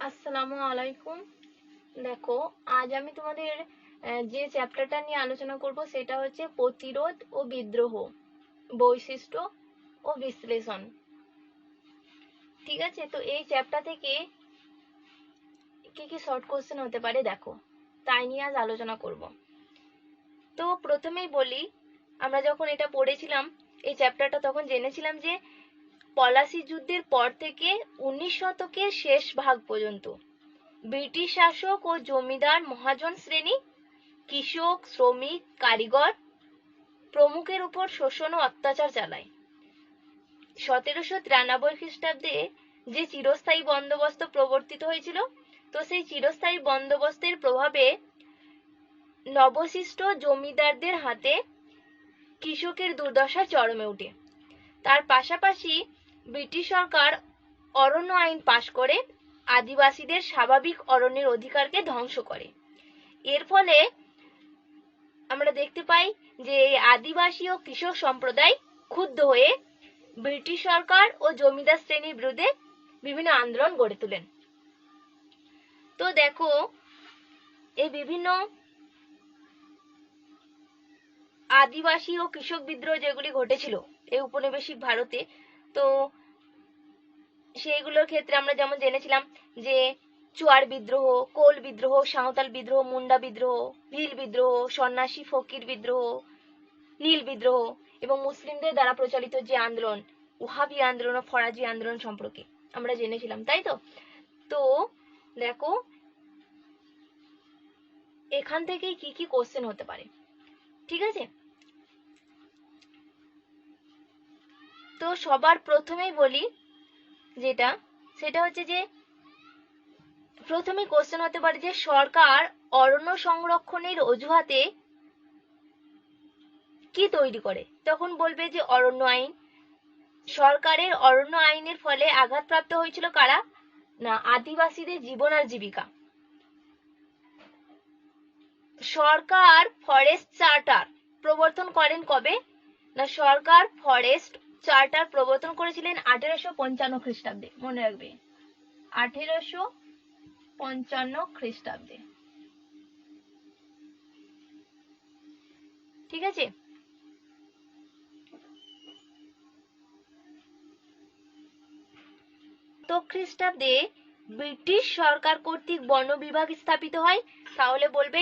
আসসালামু আলাইকুম। দেখো, আজ আমি তোমাদের যে চ্যাপ্টারটা নিয়ে আলোচনা করব সেটা হচ্ছে প্রতিরোধ ও বিদ্রোহ, বৈশিষ্ট্য ও বিশ্লেষণ। ঠিক আছে, তো এই চ্যাপ্টার থেকে কি কি শর্ট কোশ্চেন হতে পারে দেখো, তাই নিয়ে আজ আলোচনা করব। তো প্রথমেই বলি, আমরা যখন এটা পড়েছিলাম এই চ্যাপ্টারটা, তখন জেনেছিলাম যে পলাশী যুদ্ধের পর থেকে 19 শতকের শেষ ভাগ পর্যন্ত ব্রিটিশ শাসক ও জমিদার মহাজন শ্রেণী কৃষক, শ্রমিক, কারিগর প্রমুখের উপর শোষণ ও অত্যাচার চালায়। 1793 খ্রিস্টাব্দে যে চিরস্থায়ী বন্দোবস্ত প্রবর্তিত হয়েছিল, তো সেই চিরস্থায়ী বন্দোবস্তের প্রভাবে নবশিষ্ট জমিদারদের হাতে কৃষকের দুর্দশা চরমে ওঠে। তার পাশাপাশি ব্রিটিশ সরকার অরণ্য আইন পাশ করে আদিবাসীদের স্বাভাবিক অরণ্যের অধিকারকে ধ্বংস করে। এর ফলে আমরা দেখতে পাই যে আদিবাসী ও কৃষক সম্প্রদায় ক্ষুব্ধ হয়ে ব্রিটিশ সরকার ও জমিদার শ্রেণীর বিরুদ্ধে বিভিন্ন আন্দোলন গড়ে তোলেন। তো দেখো, এই বিভিন্ন আদিবাসী ও কৃষক বিদ্রোহ যেগুলি ঘটেছিল এই উপনিবেশিক ভারতে, তো সেইগুলোর ক্ষেত্রে আমরা যেমন জেনেছিলাম যে চুয়ার বিদ্রোহ, কোল বিদ্রোহ, সাঁওতাল বিদ্রোহ, মুন্ডা বিদ্রোহ, ভিল বিদ্রোহ, সন্ন্যাসী ফকির বিদ্রোহ, নীল বিদ্রোহ এবং মুসলিমদের দ্বারা প্রচালিত যে আন্দোলন ওহাবি আন্দোলন ও ফরাজি আন্দোলন সম্পর্কে আমরা জেনেছিলাম, তাই তো। তো দেখো, এখান থেকেই কি কি কোশ্চেন হতে পারে। ঠিক আছে, তো সবার প্রথমেই বলি যেটা, সেটা হচ্ছে যে প্রথমে কোশ্চেন হতে পারে যে সরকার অরণ্য সংরক্ষণের অজুহাতে কি তৈরি করে। তখন বলবে যে অরণ্য আইন। সরকারের অরণ্য আইনের ফলে আঘাতপ্রাপ্ত হয়েছিল কারা? না, আদিবাসীদের জীবন আর জীবিকা। সরকার ফরেস্ট চার্টার প্রবর্তন করেন কবে? না, সরকার ফরেস্ট চার্টার প্রবর্তন করেছিলেন 1855 খ্রিস্টাব্দে। মনে রাখবে, 1855 খ্রিস্টাব্দে। ঠিক আছে, তো খ্রিস্টাব্দে ব্রিটিশ সরকার কর্তৃক বন বিভাগ স্থাপিত হয়, তাহলে বলবে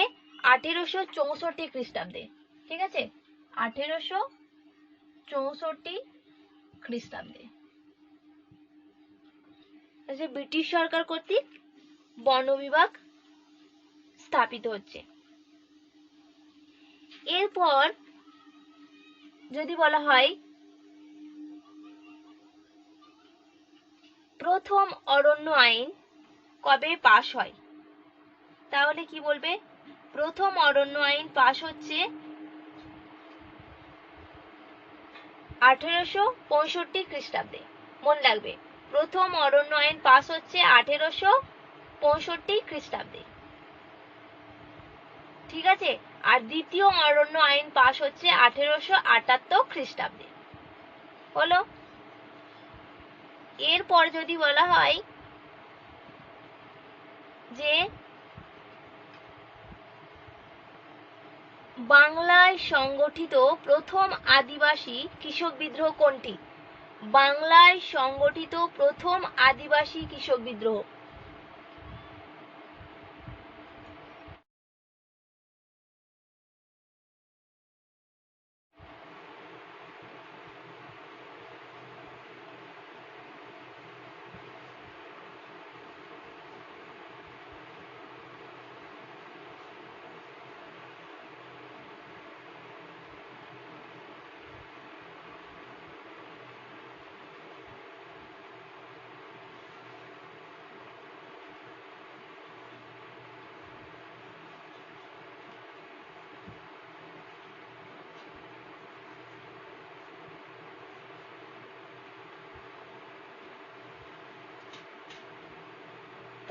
1864 খ্রিস্টাব্দে। ঠিক আছে, 1864 খ্রিস্টাব্দে ব্রিটিশ সরকার কর্তৃক বন বিভাগ স্থাপিত হচ্ছে। এরপর যদি বলা হয় প্রথম অরণ্য আইন কবে পাশ হয়, তাহলে কি বলবে? প্রথম অরণ্য আইন পাশ হচ্ছে 1865 খ্রিস্টাব্দে। মনে রাখবে, প্রথম অরণ্য আইন পাশ হচ্ছে 1865 খ্রিস্টাব্দে। ঠিক আছে, আর দ্বিতীয় অরণ্য আইন পাশ হচ্ছে 1878 খ্রিস্টাব্দে। হলো। এরপর যদি বলা হয় যে বাংলায় সংগঠিত প্রথম আদিবাসী কৃষক বিদ্রোহ কোনটি? বাংলায় সংগঠিত প্রথম আদিবাসী কৃষক বিদ্রোহ।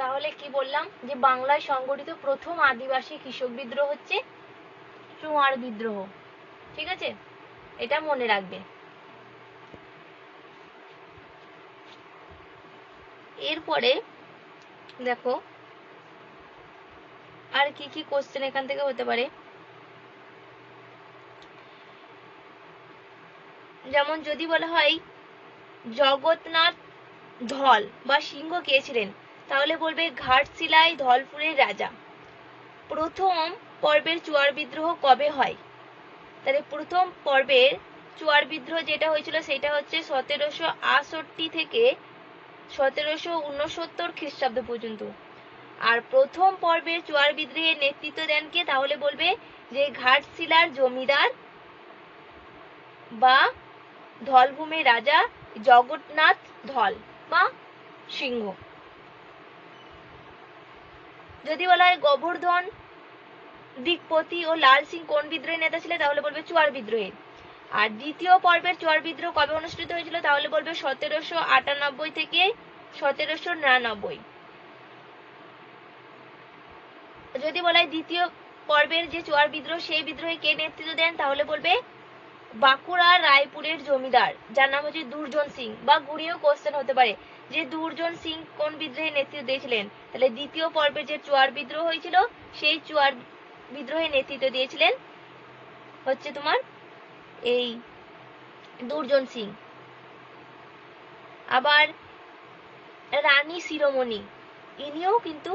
তাহলে কি বললাম যে বাংলায় সংগঠিত প্রথম আদিবাসী কৃষক বিদ্রোহ হচ্ছে চুয়ার বিদ্রোহ। ঠিক আছে, এটা মনে রাখবে। এরপরে দেখো আর কি কি কোশ্চেন এখান থেকে হতে পারে, যেমন যদি বলা হয় জগন্নাথ ধল বা সিংহ কে ছিলেন, তাহলে বলবে ঘাটশিলায় ধলপুরের রাজা। প্রথম পর্বের চুয়ার বিদ্রোহ কবে হয়, তাহলে প্রথম পর্বের চুয়ার বিদ্রোহ যেটা হয়েছিল সেটা হচ্ছে 1768 থেকে 1769 খ্রিস্টাব্দ পর্যন্ত। আর প্রথম পর্বের চুয়ার বিদ্রোহের নেতৃত্ব দেন কে, তাহলে বলবে যে ঘাটশিলার জমিদার বা ধলভূমের রাজা জগন্নাথ ধল বা সিংহ। যদি বলা হয় গোবর্ধন দিকপতি ও লাল সিং কোন বিদ্রোহের নেতা ছিলেন, তাহলে বলবে চুয়ার বিদ্রোহের। আর দ্বিতীয় পর্বের চুয়ার বিদ্রোহ কবে অনুষ্ঠিত হয়েছিল, তাহলে বলবে 1798 থেকে 1799। যদি বলা হয় দ্বিতীয় পর্বের যে চুয়ার বিদ্রোহ সেই বিদ্রোহে কে নেতৃত্ব দেন, তাহলে বলবে বাঁকুড়া রায়পুরের জমিদার যার নাম হচ্ছে দুর্জন সিং, বা ঘুরিয়েও কোশ্চেন হতে পারে যে দুর্জন সিং কোন বিদ্রোহে নেতৃত্ব দিয়েছিলেন, তাহলে দ্বিতীয় পর্বে যে চুয়ার বিদ্রোহ হয়েছিল সেই চুয়ার বিদ্রোহে নেতৃত্ব দিয়েছিলেন হচ্ছে তোমার এই দুর্জন সিং। আবার রানী শিরোমণি ইনিও কিন্তু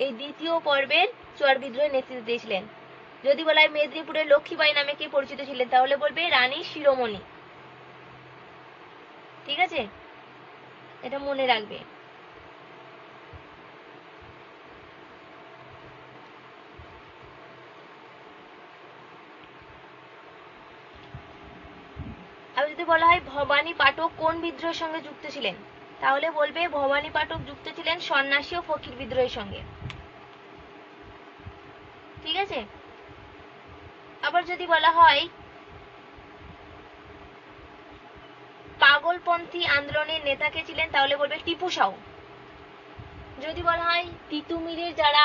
এই দ্বিতীয় পর্বের চুয়ার বিদ্রোহে নেতৃত্ব দিয়েছিলেন। যদি বলা হয় মেদিনীপুরের লক্ষ্মীবাই নামে কে পরিচিত ছিলেন, তাহলে বলবে রানী শিরোমণি। ঠিক আছে, এটা মনে রাখবে। আর যদি বলা হয় ভবানী পাঠক কোন বিদ্রোহের সঙ্গে যুক্ত ছিলেন, তাহলে বলবে ভবানী পাঠক যুক্ত ছিলেন সন্ন্যাসী ও ফকির বিদ্রোহের সঙ্গে। ঠিক আছে, আবার যদি বলা হয় পাগলপন্থী আন্দোলনের নেতা কে ছিলেন, তাহলে বলবে টিপু সাউ। যদি বলা হয় তিতুমিরের যারা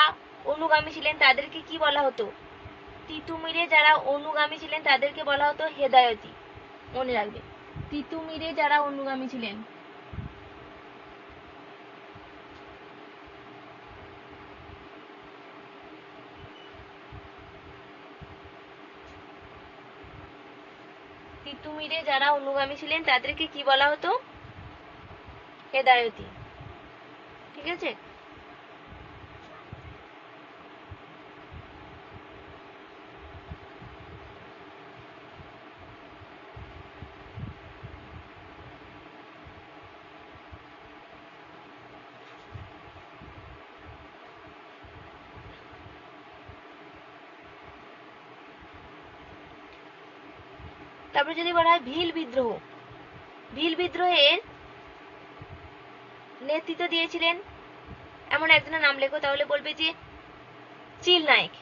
অনুগামী ছিলেন তাদেরকে কি বলা হতো, তিতুমিরে যারা অনুগামী ছিলেন তাদেরকে বলা হতো হেদায়তি। মনে রাখবে, তিতুমিরে যারা অনুগামী ছিলেন। তিতুমিরে যারা অনুগামী ছিলেন তাদেরকে কি বলা হতো, হেদায়তি। ঠিক আছে, তারপরে যদি বলা হয় ভিল বিদ্রোহ, ভিল বিদ্রোহের নেতৃত্ব দিয়েছিলেন এমন একজনের নাম লেখো, তাহলে বলবে যে চিল নায়ক।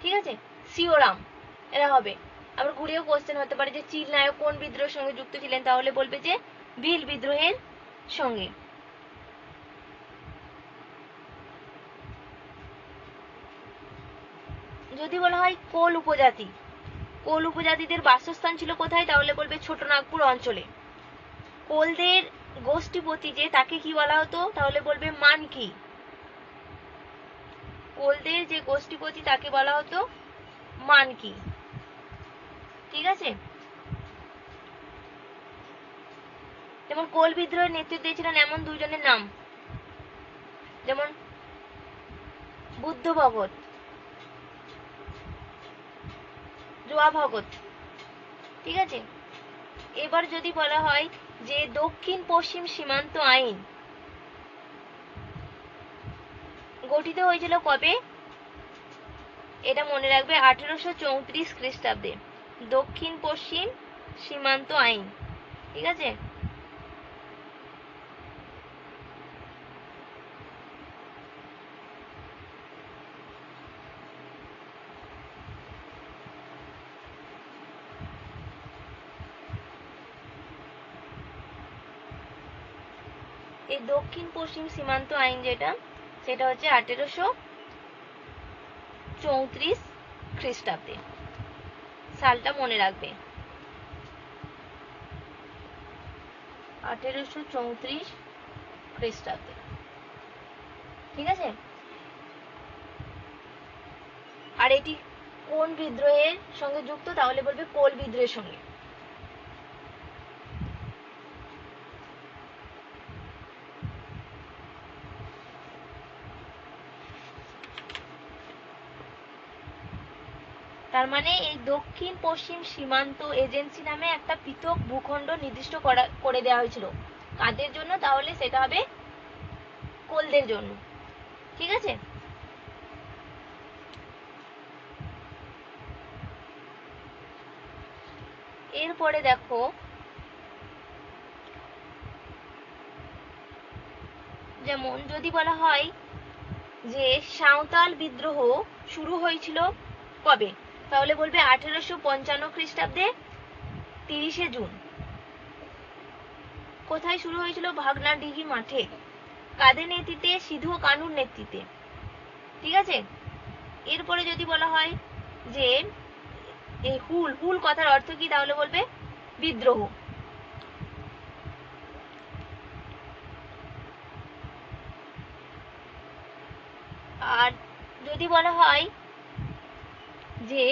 ঠিক আছে, শিওরাম এরা হবে। আবার ঘুরেও কোশ্চেন হতে পারে যে চিল নায়ক কোন বিদ্রোহের সঙ্গে যুক্ত ছিলেন, তাহলে বলবে যে ভিল বিদ্রোহের সঙ্গে। যদি বলা হয় কোল উপজাতি, কোল উপজাতিদের বাসস্থান ছিল কোথায়, তাহলে বলবে ছোটনাগপুর অঞ্চলে। কোলদের গোষ্ঠীপতি যে তাকে কি বলা হতো, তাহলে বলবে মানকি। কোলদের যে গোষ্ঠীপতি তাকে বলা হতো মানকি। ঠিক আছে, যেমন কোল বিদ্রোহের নেতৃত্ব দিয়েছিলেন এমন দুইজনের নাম, যেমন বুদ্ধ ভগত, জোয়া ভগত। ঠিক আছে, এবার যদি বলা হয় যে দক্ষিণ পশ্চিম সীমান্ত আইন গঠিত হয়েছিল কবে, এটা মনে রাখবে 1834 খ্রিস্টাব্দে, দক্ষিণ পশ্চিম সীমান্ত আইন। ঠিক আছে, এই দক্ষিণ পশ্চিম সীমান্ত আইন যেটা, সেটা হচ্ছে 1834 খ্রিস্টাব্দে, সালটা মনে রাখবে 1834 খ্রিস্টাব্দে। ঠিক আছে। আর এটি কোন বিদ্রোহের সঙ্গে যুক্ত, তাহলে বলবে কোল বিদ্রোহের সঙ্গে। তার মানে এই দক্ষিণ পশ্চিম সীমান্ত এজেন্সি নামে একটা পৃথক ভূখণ্ড নির্দিষ্ট করে দেওয়া হয়েছিল। কাদের জন্য, তাহলে সেটা হবে কোলদের জন্য। ঠিক আছে। এরপরে দেখো যেমন যদি বলা হয় যে সাঁওতাল বিদ্রোহ শুরু হয়েছিল কবে, তাহলে বলবে 1855 খ্রিস্টাব্দে 30শে জুন। কোথায় শুরু হয়েছিল, ভাগনাডিঘি মাঠে। কাদের নেতৃত্বে, সিধু ও কানুর নেতৃত্বে। ঠিক আছে। এরপরে যদি বলা হয় যে এই হুল, হুল কথার অর্থ কি, তাহলে বলবে বিদ্রোহ। আর যদি বলা হয় যে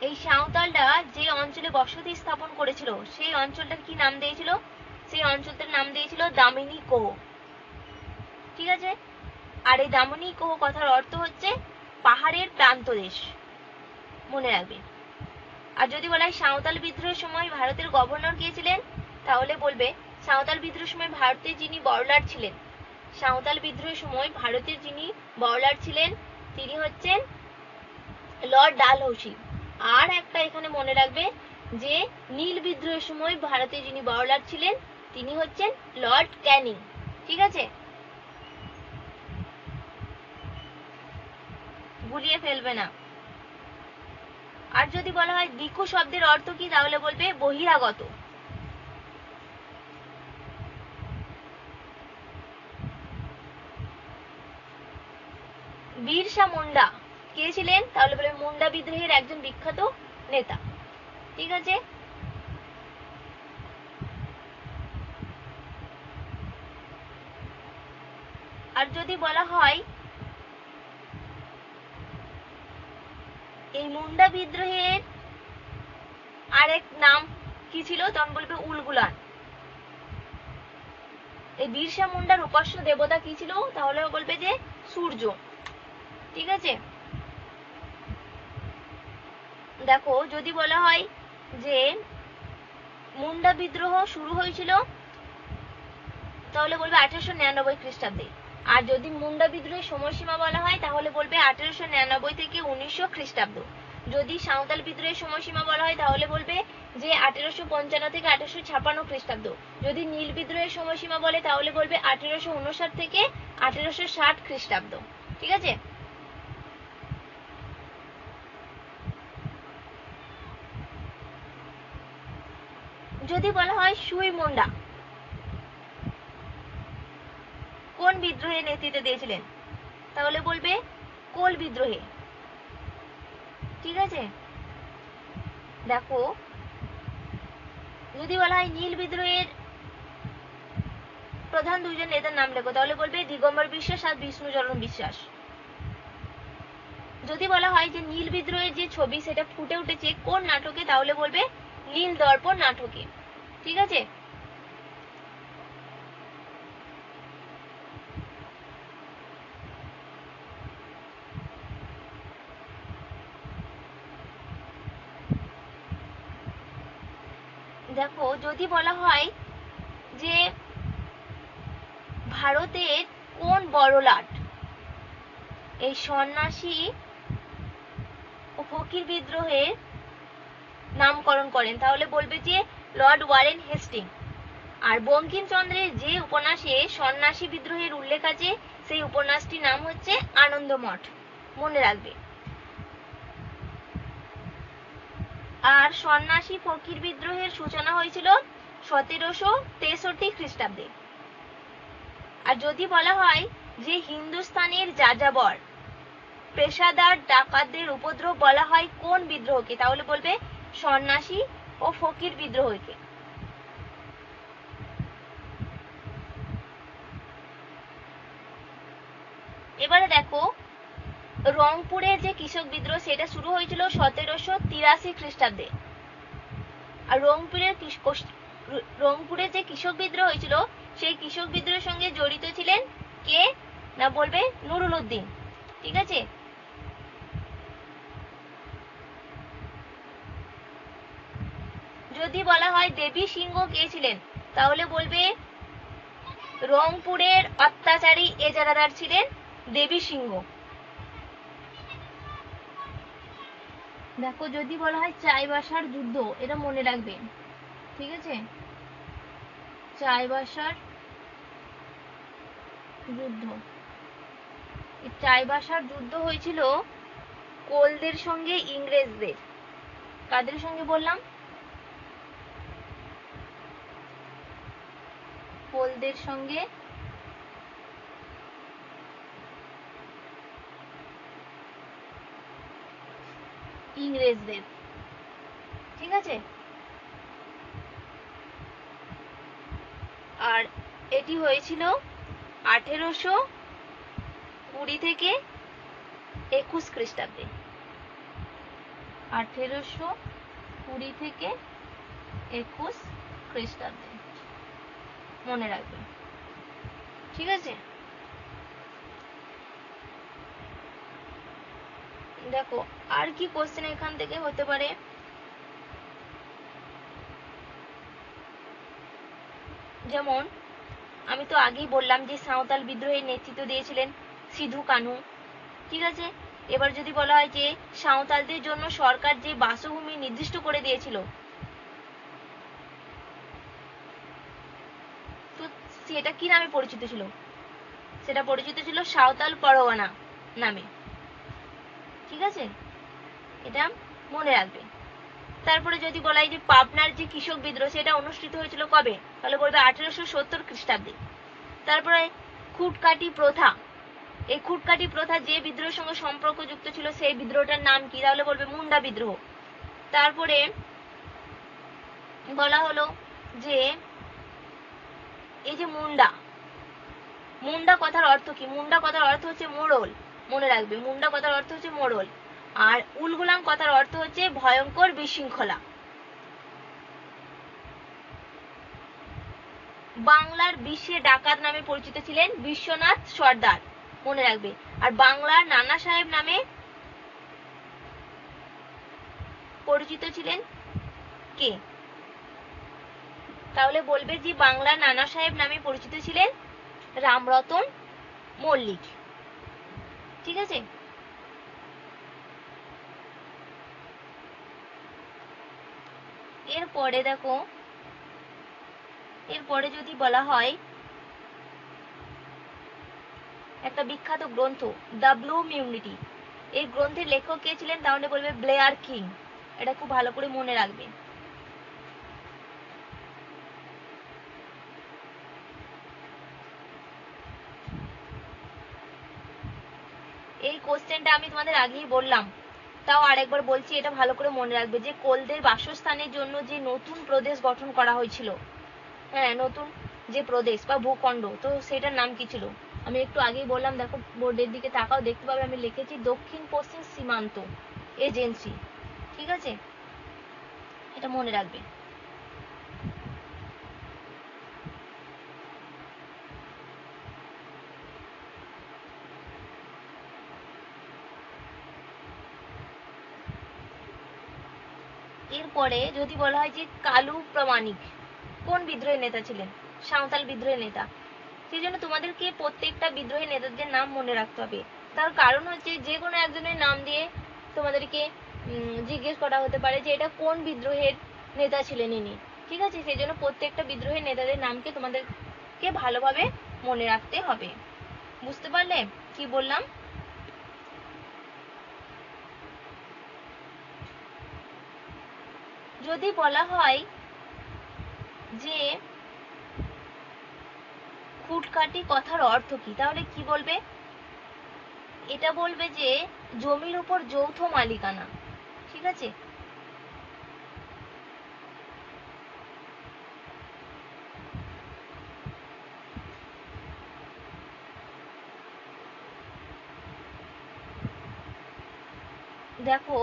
এই সাঁওতালরা যে অঞ্চলে বসতি স্থাপন করেছিল সেই অঞ্চলটার কি নাম দিয়েছিল, সেই অঞ্চলটার নাম দিয়েছিল দামিনী কোহ। ঠিক আছে। আর এই দামিনী কোহ কথার অর্থ হচ্ছে পাহাড়ের প্রান্তদেশ, মনে রাখবে। আর যদি বলা হয় সাঁওতাল বিদ্রোহের সময় ভারতের গভর্নর কে ছিলেন, তাহলে বলবে সাঁওতাল বিদ্রোহের সময় ভারতের যিনি বড়লাট ছিলেন, সাঁওতাল বিদ্রোহের সময় ভারতের যিনি বড়লাট ছিলেন তিনি হচ্ছেন লর্ড ডালহৌসি। আর একটা এখানে মনে রাখবে যে নীল বিদ্রোহের সময় ভারতে যিনি বড়লাট ছিলেন তিনি হচ্ছেন লর্ড ক্যানিং। ঠিক আছে, গুলিয়ে ফেলবে না। আর যদি বলা হয় ভিক্ষু শব্দের অর্থ কি, তাহলে বলবে বহিরাগত। বিরসা মুন্ডা কে ছিলেন, তাহলে বলবে মুন্ডা বিদ্রোহের একজন বিখ্যাত নেতা। ঠিক আছে। আর যদি বলা হয় এই মুন্ডা বিদ্রোহের আরেক নাম কি ছিল, তখন বলবে উলগুলান। এই বিরসা মুন্ডার উপাস্য দেবতা কি ছিল, তাহলে বলবে যে সূর্য। ঠিক আছে। দেখো যদি বলা হয় যে মুন্ডা বিদ্রোহ শুরু হয়েছিল, তাহলে বলবে 1899 খ্রিস্টাব্দে। আর যদি মুন্ডা বিদ্রোহের সময়সীমা বলা হয় তাহলে বলবে 1899 থেকে 1900 খ্রিস্টাব্দ। যদি সাঁওতাল বিদ্রোহের সময়সীমা বলা হয় তাহলে বলবে যে 1855 থেকে 1856 খ্রিস্টাব্দ। যদি নীল বিদ্রোহের সময়সীমা বলে তাহলে বলবে 1859 থেকে 1860 খ্রিস্টাব্দ। ঠিক আছে। যদি বলা হয় সুই মুন্ডা কোন বিদ্রোহে নেতৃত্ব দিয়েছিলেন, তাহলে বলবে কোল বিদ্রোহে। ঠিক আছে। দেখো যদি বলা হয় নীল বিদ্রোহের প্রধান দুইজন নেতার নাম লেখো, তাহলে বলবে দিগম্বর বিশ্বাস আর বিষ্ণুচরণ বিশ্বাস। যদি বলা হয় যে নীল বিদ্রোহের যে ছবি সেটা ফুটে উঠেছে কোন নাটকে, তাহলে বলবে নীল দর্পণ নাটকে। ঠিক আছে। দেখো যদি বলা হয় যে ভারতের কোন বড়লাট এই সন্ন্যাসী ও ফকির বিদ্রোহের নামকরণ করেন, তাহলে বলবে যে লর্ড ওয়ারেন হেস্টিং। আর বঙ্কিমচন্দ্রের যে উপন্যাসে সন্ন্যাসী বিদ্রোহের উল্লেখ আছে সেই উপন্যাসটির নাম হচ্ছে আনন্দমঠ, মনে রাখবে। আর সন্ন্যাসী ফকির বিদ্রোহের সূচনা হয়েছিল 1763 খ্রিস্টাব্দে। আর যদি বলা হয় যে হিন্দুস্তানের যাযাবর পেশাদার ডাকাতদের উপদ্রব বলা হয় কোন বিদ্রোহকে, তাহলে বলবে সন্ন্যাসী ও ফকির বিদ্রোহকে। এবারে দেখো, রংপুরের যে কৃষক বিদ্রোহ সেটা শুরু হয়েছিল 1783 খ্রিস্টাব্দে। আর রংপুরের যে কৃষক বিদ্রোহ হয়েছিল সেই কৃষক বিদ্রোহের সঙ্গে জড়িত ছিলেন কে না বলবে নুরুল উদ্দিন। ঠিক আছে, যদি বলা হয় দেবী সিংহ কে ছিলেন তাহলে বলবে রংপুরের অত্যাচারী এজারাদার ছিলেন দেবী সিংহ। দেখো, যদি বলা হয় চাইবাসার যুদ্ধ, এটা মনে রাখবে। ঠিক আছে, চাইবাসার যুদ্ধ, চাইবাসার যুদ্ধ হয়েছিল কোলদের সঙ্গে ইংরেজদের। কাদের সঙ্গে বললাম? কোলদের সঙ্গে ইংরেজদের। ঠিক আছে, আর এটি হয়েছিল 1820 থেকে 21 খ্রিস্টাব্দে। 1820 থেকে 21 খ্রিস্টাব্দে, মনে রাখবে। ঠিক আছে, দেখো আর কি কোশ্চেন এখান থেকে হতে পারে। যেমন আমি তো আগেই বললাম যে সাঁওতাল বিদ্রোহের নেতৃত্ব দিয়েছিলেন সিধু কানু। ঠিক আছে, এবার যদি বলা হয় যে সাঁওতালদের জন্য সরকার যে বাসভূমি নির্দিষ্ট করে দিয়েছিল, তো সেটা কি নামে পরিচিত ছিল? সেটা পরিচিত ছিল সাঁওতাল পরগনা নামে। ঠিক আছে, এটা মনে রাখবে। তারপরে যদি বলা হয় যে পাবনার যে কৃষক বিদ্রোহ সেটা অনুষ্ঠিত হয়েছিল কবে, তাহলে বলবে 1870 খ্রিস্টাব্দে। তারপরে খুঁটকাটি প্রথা, এই খুঁটকাটি প্রথা যে বিদ্রোহের সঙ্গে সম্পর্কযুক্ত ছিল সেই বিদ্রোহটার নাম কি, তাহলে বলবে মুন্ডা বিদ্রোহ। তারপরে বলা হলো যে এই যে মুন্ডা, মুন্ডা কথার অর্থ কি? মুন্ডা কথার অর্থ হচ্ছে মোড়ল, মনে রাখবে। মুন্ডা কথার অর্থ হচ্ছে মোড়ল। আর উলগুলাম কথার অর্থ হচ্ছে ভয়ঙ্কর বিশৃঙ্খলা। বাংলার বিশ্বে ডাকাত নামে পরিচিত ছিলেন বিশ্বনাথ সর্দার, মনে রাখবে। আর বাংলার নানা সাহেব নামে পরিচিত ছিলেন কে? তাহলে বলবে যে বাংলার নানা সাহেব নামে পরিচিত ছিলেন রামরতন মল্লিক। ঠিক আছে, এরপরে দেখো, এরপরে যদি বলা হয় একটা বিখ্যাত গ্রন্থ দ্য ব্লু মিউনিটি, এই গ্রন্থের লেখক কে ছিলেন তাহলে বলবে ব্লেয়ার কিং। এটা খুব ভালো করে মনে রাখবে। এই কোশ্চেনটা আমি তোমাদের আগেই বললাম, তাও আরেকবার বলছি, এটা ভালো করে মনে রাখবে যে কোলদের বাসস্থানের জন্য যে নতুন প্রদেশ গঠন করা হয়েছিল, হ্যাঁ নতুন যে প্রদেশ বা ভূখণ্ড, তো সেটার নাম কি ছিল? আমি একটু আগেই বললাম, দেখো বোর্ডের দিকে তাকাও, দেখতে পাবে আমি লিখেছি দক্ষিণ পশ্চিম সীমান্ত এজেন্সি। ঠিক আছে, এটা মনে রাখবে। এরপরে যদি বলা হয় যে কালু প্রামাণিক কোন বিদ্রোহের নেতা ছিলেন? সাঁওতাল বিদ্রোহের নেতা। সেই জন্য তোমাদেরকে প্রত্যেকটা বিদ্রোহের নেতাদের নাম মনে রাখতে হবে। তার কারণ হচ্ছে যে কোনো একজনের নাম দিয়ে তোমাদেরকে জিজ্ঞেস করা হতে পারে যে এটা কোন বিদ্রোহের নেতা ছিলেন ইনি। ঠিক আছে, সেই জন্য প্রত্যেকটা বিদ্রোহের নেতাদের নামকে তোমাদেরকে ভালোভাবে মনে রাখতে হবে। বুঝতে পারলে কি বললাম? যদি বলা হয় যে খুঁটকাটি কথার অর্থ কি, তাহলে কি বলবে? এটা বলবে যে জমির উপর যৌথ মালিকানা। ঠিক আছে, দেখো,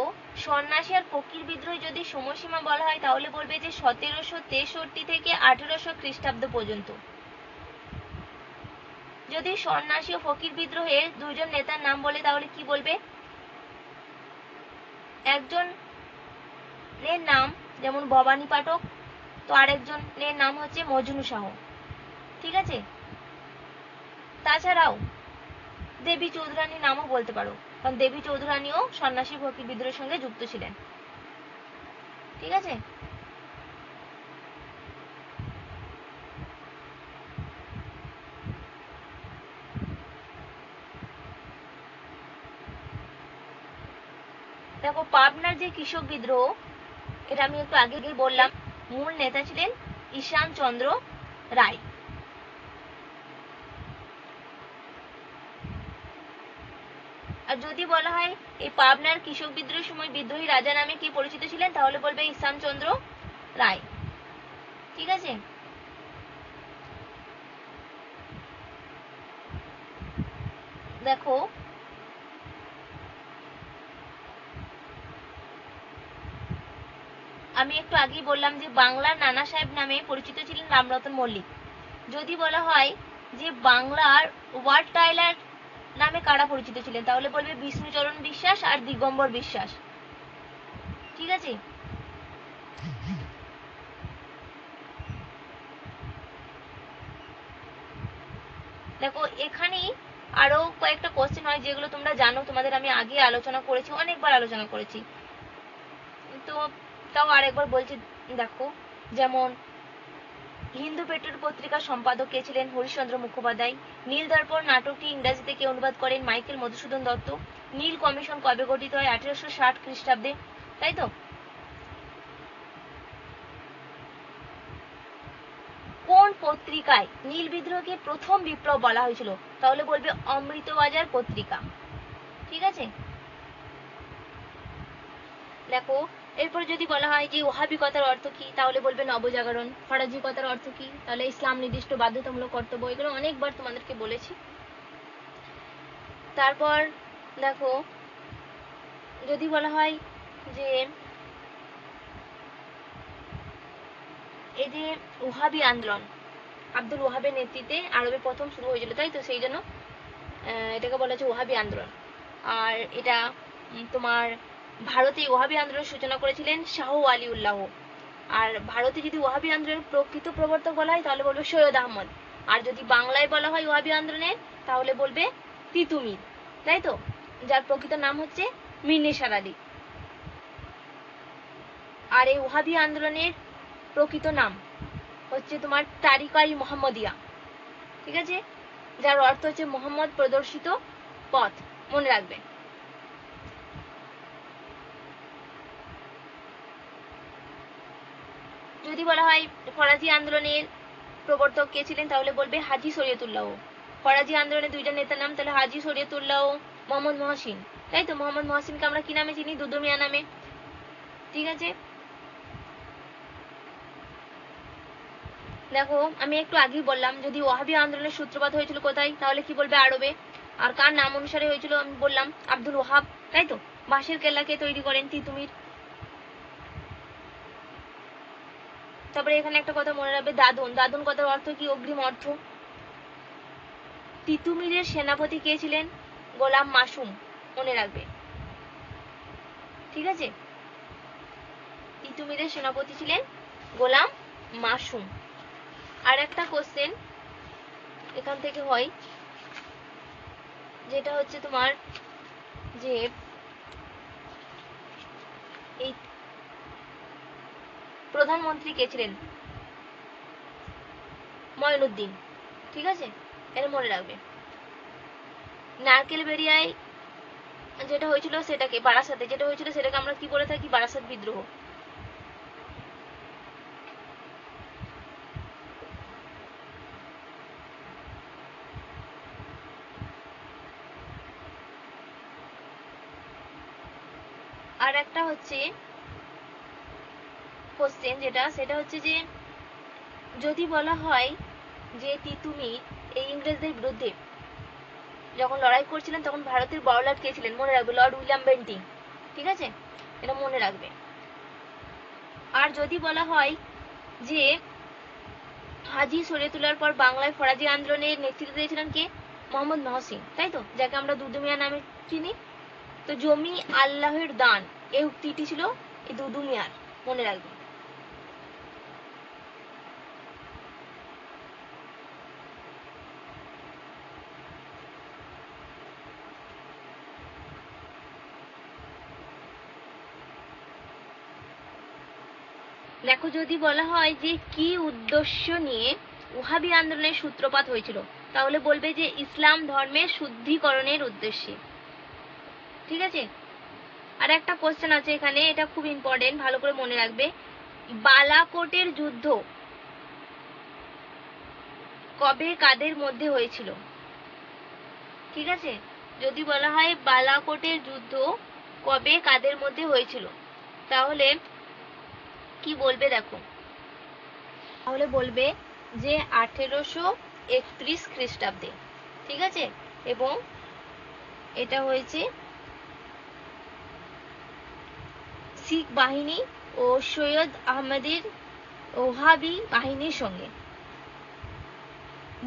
সন্ন্যাসী আর ফকির বিদ্রোহ যদি সময়সীমা বলা হয় তাহলে বলবে যে 1763 থেকে 1800 খ্রিস্টাব্দ পর্যন্ত। যদি সন্ন্যাসী ও ফকির বিদ্রোহের দুইজন নেতার নাম বলে তাহলে কি বলবে? একজনের নাম যেমন ভবানী পাঠক, তো আরেকজনের নাম হচ্ছে মজনু শাহ। ঠিক আছে, তাছাড়াও দেবী চৌধুরানীর নামও বলতে পারো, কারণ দেবী চৌধুরানীও সন্ন্যাসী ফকির বিদ্রোহের সঙ্গে যুক্ত ছিলেন। ঠিক আছে, দেখো পাবনার যে কৃষক বিদ্রোহ, এটা আমি একটু আগেই বললাম, মূল নেতা ছিলেন ঈশান চন্দ্র রায়। আর যদি বলা হয় এই পাবনার কৃষক বিদ্রোহের সময় বিদ্রোহী রাজা নামে কি পরিচিত ছিলেন তাহলে বলবে ঈশান চন্দ্র রায়। ঠিক আছে, দেখো আমি একটু আগেই বললাম যে বাংলার নানা সাহেব নামে পরিচিত ছিলেন রামরতন মল্লিক। যদি বলা হয় যে বাংলার ওয়ার্ড টাইলার নামে কারা পরিচিত ছিলেন তাহলে বলবে বিষ্ণুচরণ বিশ্বাস আর দিগম্বর বিশ্বাস। ঠিক আছে, দেখো এখানেই আরো কয়েকটা কোশ্চেন হয় যেগুলো তোমরা জানো, তোমাদের আমি আগে আলোচনা করেছি, অনেকবার আলোচনা করেছি, তো তাও আরেকবার বলছি। দেখো, যেমন হিন্দু পেট্রোল পত্রিকার সম্পাদক কে ছিলেন? হরিশ্চন্দ্র মুখোপাধ্যায়। নীল দর্পণ নাটকটি ইংরেজিতে কে অনুবাদ করেন? মাইকেল মধুসূদন দত্ত। নীল কমিশন কবে গঠিত হয়? 1860 খ্রিস্টাব্দে, তাই তো? কোন পত্রিকায় নীল বিদ্রোহকে প্রথম বিপ্লব বলা হয়েছিল? তাহলে বলবে অমৃতবাজার পত্রিকা। ঠিক আছে, দেখো এরপর যদি বলা হয় যে ওহাবিকতার অর্থ কি তাহলে বলবে নবজাগরণ। ফরাজিকতার অর্থ কি? তাহলে ইসলাম নির্দিষ্ট বাধ্যতামূলক কর্তব্য। এগুলো অনেকবার তোমাদেরকে বলেছি। তারপর দেখো, যদি বলা হয় যে এই যে ওহাবি আন্দোলন আব্দুল ওহাবের নেতৃত্বে আরবে প্রথম শুরু হয়েছিল, তাই তো? সেই জন্য এটাকে বলা হচ্ছে ওহাবি আন্দোলন। আর এটা তোমার ভারতে ওহাবি আন্দোলনের সূচনা করেছিলেন শাহ ওয়ালিউল্লাহ। আর ভারতে যদি ওহাবি আন্দোলনের প্রকৃত প্রবর্তক বলা হয় তাহলে বলবে সৈয়দ আহমদ। আর যদি বাংলায় বলা হয় ওহাবি আন্দোলনের তাহলে বলবে তিতুমির, তাই তো? যার প্রকৃত নাম হচ্ছে মীর নিসার আলী। আর এই ওহাবি আন্দোলনের প্রকৃত নাম হচ্ছে তোমার তারিকা-ই মোহাম্মদিয়া। ঠিক আছে, যার অর্থ হচ্ছে মোহাম্মদ প্রদর্শিত পথ, মনে রাখবে। যদি বলা হয় ফরাজি আন্দোলনের প্রবর্তক কে ছিলেন তাহলে বলবে হাজী শরীয়তুল্লাহ। ফরাজি আন্দোলনের দুইটা নেতার নাম তাহলে হাজী শরীয়তুল্লাহ, মোহাম্মদ মহসিন, তাই তো? মোহাম্মদ মহসিনকে আমরা কি নামে চিনি? দুদু মিয়া নামে। ঠিক আছে, দেখো আমি একটু আগেই বললাম যদি ওয়াহাবি আন্দোলনের সূত্রপাত হয়েছিল কোথায় তাহলে কি বলবে? আরবে। আর কার নাম অনুসারে হয়েছিল? আমি বললাম আব্দুল ওহাব, তাই তো? বাঁশের কেল্লাকে তৈরি করেন তিতুমির। তারপরে এখানে একটা কথা মনে রাখবে, দাদন। দাদন কথার অর্থ কি? অগ্রিম অর্থ। তিতুমিরের সেনাপতি কে ছিলেন? গোলাম মাসুম, মনে রাখবে। ঠিক আছে, তিতুমিরের সেনাপতি ছিলেন গোলাম মাসুম। আর একটা কোশ্চেন এখান থেকে হয়, যেটা হচ্ছে তোমার যে এই প্রধানমন্ত্রী কে ছিলেন? মঈনুদ্দিন। ঠিক আছে, এটা মনে রাখবে। নারকেল বেরিয়ায় যেটা হয়েছিল সেটাকে, বারাসাতে যেটা হয়েছিল সেটাকে আমরা কি বলে থাকি? বারাসাত বিদ্রোহ। আর একটা হচ্ছে কোশ্চেন যেটা, সেটা হচ্ছে যে যদি বলা হয় যে তিতুমির এই ইংরেজদের বিরুদ্ধে যখন লড়াই করছিলেন তখন ভারতের বড়লাট কে ছিলেন? মনে রাখবে, লর্ড উইলিয়াম বেন্টিং। ঠিক আছে, এটা মনে রাখবে। আর যদি বলা হয় যে হাজি শরীয়তুল্লাহর পর বাংলায় ফরাজি আন্দোলনের নেতৃত্ব দিয়েছিলেন কে? মোহাম্মদ মহসিন, তাই তো, যাকে আমরা দুদু মিয়া নামে চিনি। তো জমি আল্লাহর দান, এই উক্তিটি ছিল এই দুদু মিয়ার, মনে রাখবে। দেখো, যদি বলা হয় যে কি উদ্দেশ্য নিয়ে ওহাবি আন্দোলনের সূত্রপাত হয়েছিল, তাহলে বলবে যে ইসলাম ধর্মের শুদ্ধিকরণের উদ্দেশ্যে। ঠিক আছে। আর একটা কোশ্চেন আছে এখানে, এটা খুব ইম্পর্টেন্ট, ভালো করে মনে রাখবে। বালাকোটের যুদ্ধ কবে কাদের মধ্যে হয়েছিল? ঠিক আছে, যদি বলা হয় বালাকোটের যুদ্ধ কবে কাদের মধ্যে হয়েছিল, তাহলে কি বলবে দেখো, তাহলে বলবে যে 1831 খ্রিস্টাব্দে। ঠিক আছে, এবং এটা হয়েছে শিখ বাহিনী ও সৈয়দ আহমদের ওহাবি বাহিনীর সঙ্গে,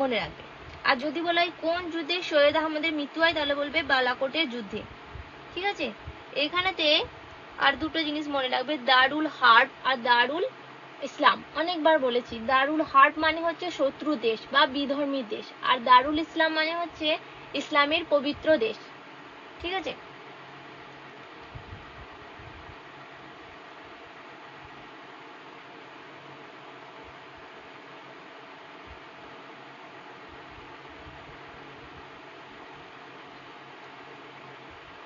মনে রাখবে। আর যদি বলা হয় কোন যুদ্ধে সৈয়দ আহমদের মৃত্যু হয়, তাহলে বলবে বালাকোটের যুদ্ধে। ঠিক আছে, এখানেতে আর দুটো জিনিস মনে রাখবে, দারুল হার্ব আর দারুল ইসলাম। অনেকবার বলেছি, দারুল হার্ব মানে হচ্ছে শত্রু দেশ বা বিধর্মী দেশ, আর দারুল ইসলাম মানে হচ্ছে ইসলামের পবিত্র দেশ। ঠিক আছে,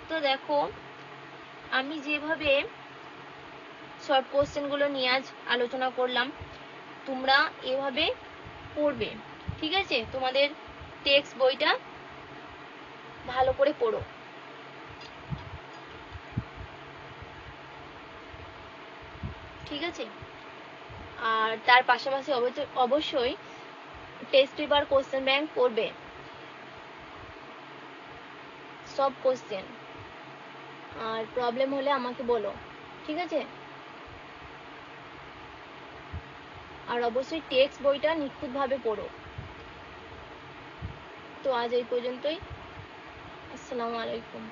তো দেখো আমি যেভাবে শর্ট কোশ্চেনগুলো নিয়ে আজ আলোচনা করলাম, তোমরা এভাবে পড়বে। ঠিক আছে, তোমাদের টেক্সট বইটা ভালো করে পড়ো। ঠিক আছে, আর তার পাশাপাশি অবশ্যই টেস্ট পেপার কোশ্চেন ব্যাংক পড়বে, সব কোশ্চেন। আর প্রবলেম হলে আমাকে বলো। ঠিক আছে, আর অবশ্যই টেক্সট বইটা নিখুঁতভাবে পড়ো। তো আজ এই পর্যন্তই। আসসালামু আলাইকুম।